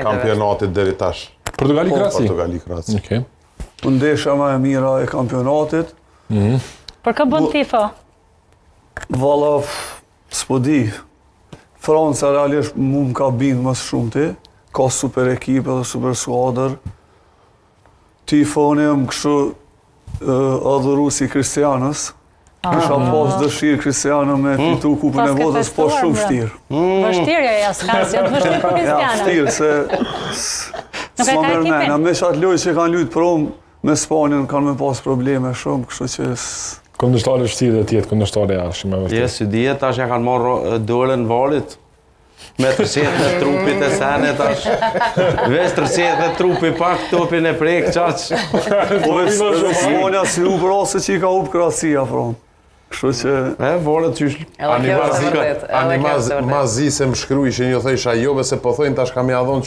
kampionatit deri tash. Portugali-Kroaci? Portugali-Kroaci. Okej. Ndeshja më e mira e kampionatit. Për kë bën tifo? Valla, s'po di. Franca realisht mu më ka bindë më shumë ti. Ka super ekipe dhe super skuadër. Tifoni më kështu adhuru si Kristianës. Kisha pas dëshirë Kristianë me fitu kupën e botës, po shumë vështirë. Vështirë ja, s'ka si të vështirë për Ja, Kristianën. vështirë, se s'ma mërmena. Me qatë lojë që kanë lujtë për umë, me Spanjën kanë me pas probleme shumë, kështu që... Kundërshtare vështirë dhe tjetë, kundërshtare jashtë me vështirë. Si djetë tash ja kanë marrë dorën valit. Me tërset në trupit e sene tash. Veç tërset në trupi pak topin e prek qaq. Po Spanja si u brase që i ka up Kroacia, fron. Kështu që... Valet qysh... Mazi se më shkru ishin ju thejsha jo, se po thojnë tash kam ja dhonë